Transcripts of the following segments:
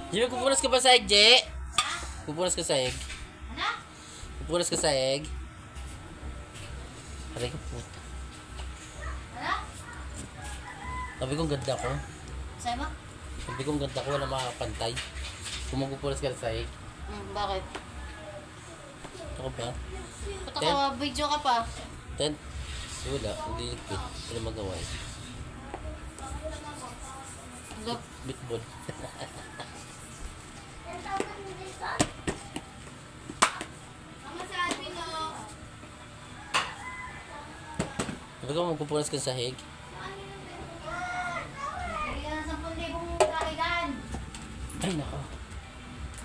Jimmy, pupunas ka ba sa egg, Je? Pupunas ka sa egg? Ano? Pupunas ka sa egg? Aray ka puta. Ano? Sabi kong ganda ko. Sa'yo mo? Sabi kong ganda ko, wala makakapantay. Kung magpupunas ka sa egg. Bakit? Ako ba? Ba't ako video ka pa? 10. Wala, hindi liquid. Wala magawa eh. Look. Bitbol. Sabi ko magpupunas ka sa egg. Bigyan ng 10,000 kahigan. Ay nako.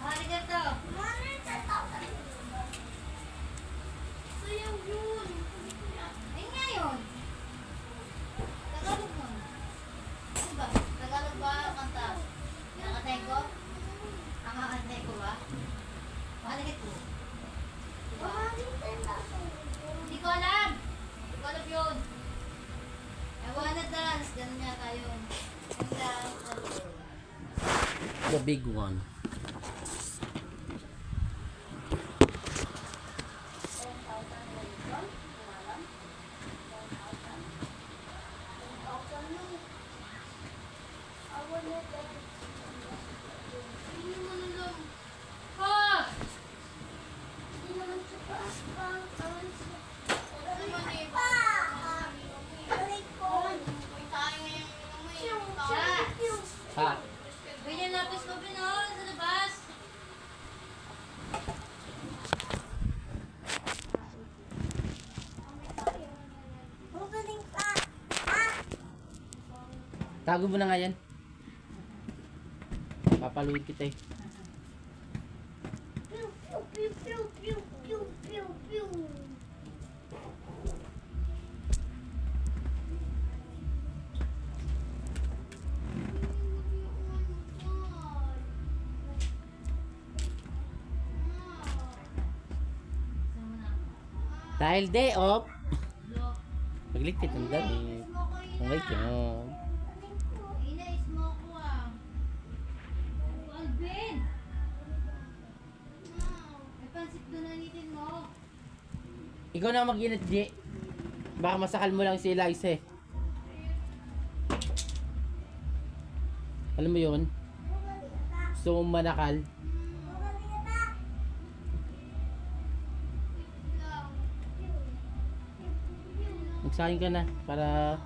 Hali ka to. Sayang yun. Ay nga yun. Tagalog mo. Ano ba? Tagalog ba ang kanta? Nakatay ko? Ang kakantay ko ba? Hali ka to. Hindi ko alam. Hindi ko alam yun. I wanna dance. Ganun yata yun. The big one. Ha? Ganyan lapis ko pinon sa labas. Tago mo na nga yan. Papaluin kita eh. Dahil day off, magligpit ang dami. Kung may kinom. Inais mo ako ah. Alvin! May pansit doon nanitin mo. Ikaw na mag-init, G. Baka masakal mo lang si Eliza eh. Alam mo yun? Gusto mong manakal. Magsahin ka na para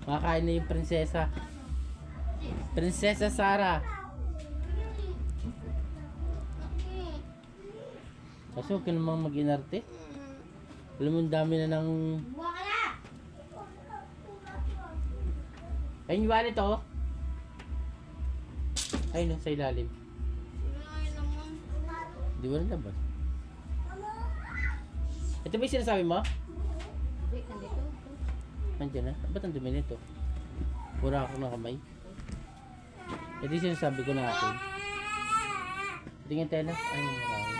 makakain na yung prinsesa. Prinsesa Sarah. Kasi huwag ka namang mag-inarte. Alam mo, ang dami na ng... Buwa ka na! Ayun yung wallet oh. Ayun no, sa ilalim. Ay naman. Di ba nalabas? Ito ba yung sinasabi mo? Wait, nandito. Nandiyan na. Ba't ang dumi nito? Pura ako ng kamay. Ito yung sinasabi ko na akin. Tingin tayo na. Ay, marami.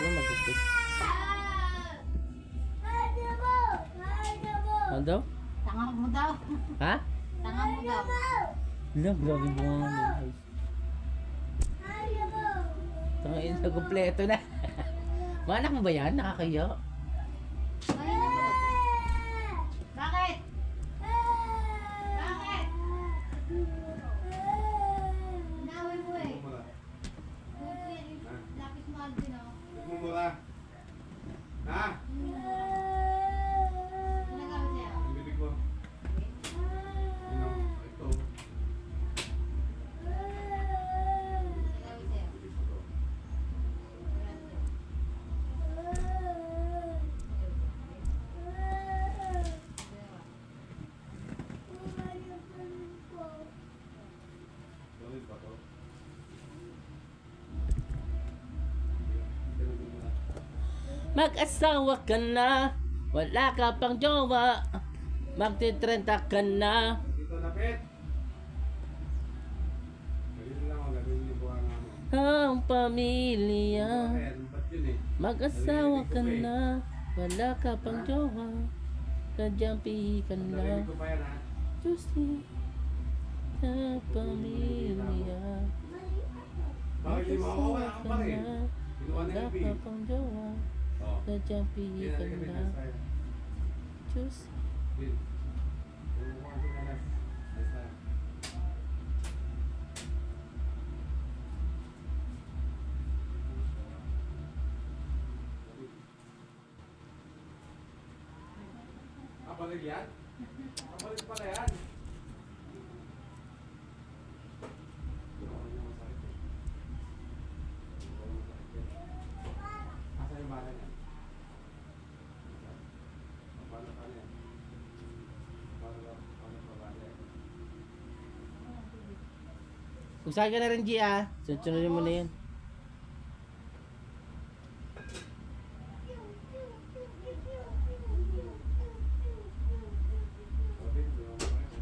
Ano mag-isip? Ano daw? Tanga mo daw. Ha? Tanga mo daw. Wala, grabe bunga ng guys. Tangin na, kompleto na. Mga anak mo ba yan? Nakakaya. Ay, naman. Bakit? Bakit? Inaway mo eh. Lapis mo Alvin oh. Mumura. Ha? Ano gawin sa'yo? Ang bibig mo. Ano? Ito. Ano gawin sa'yo? Solid ba to? Mag-asawa ka na. Wala ka pang jowa. Magtitrenta ka na. Dito lapit. Ganito lang ang gagawin niyo buwan namin. ang pamilya. Kaya, ba't yun eh? Mag-asawa ka na, wala ka pang jowa. Sadyang pihikan Narinig lang. ko pa yan ha. Juicy ang pamilya. Bakit di mo ako? Wala ka pa rin. na, Ginawa na wala yung ka pin. pang jowa. Oo. Sadyang Yan ang pihikan kami lang. na Juicy. Pin. Kumukuha din na lang. Ayos na. Kapalig yan? Kapalig pala yan. Asa yung bala niya? Paano pa niya? Paano pa bala yan? Kung saan ka na rin, G, sunod-sunodin mo na yun. Sabi, di mo makaya.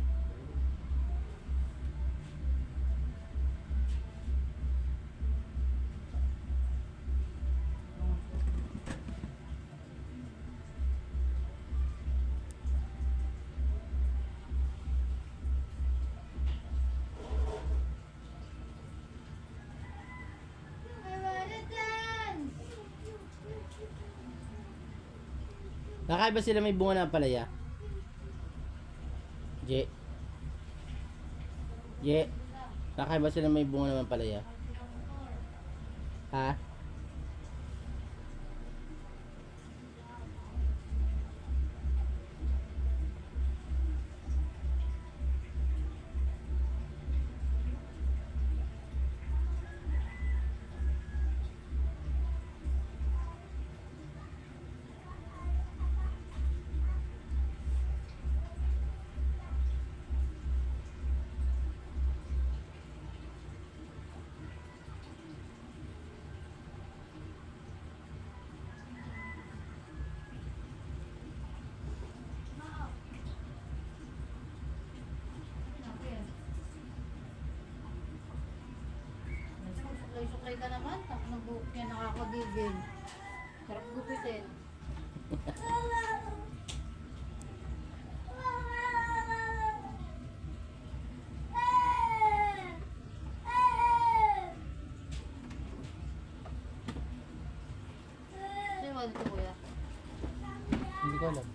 Nakaiba sila may bunga ng palaya? Je. Je. Nakaiba sila may bunga ng palaya? Ha? Suklay-suklay ka naman, tapos nag-book niya nakakagigil. Sarap gupitin. Sino ba dito, kuya? Hindi ko alam.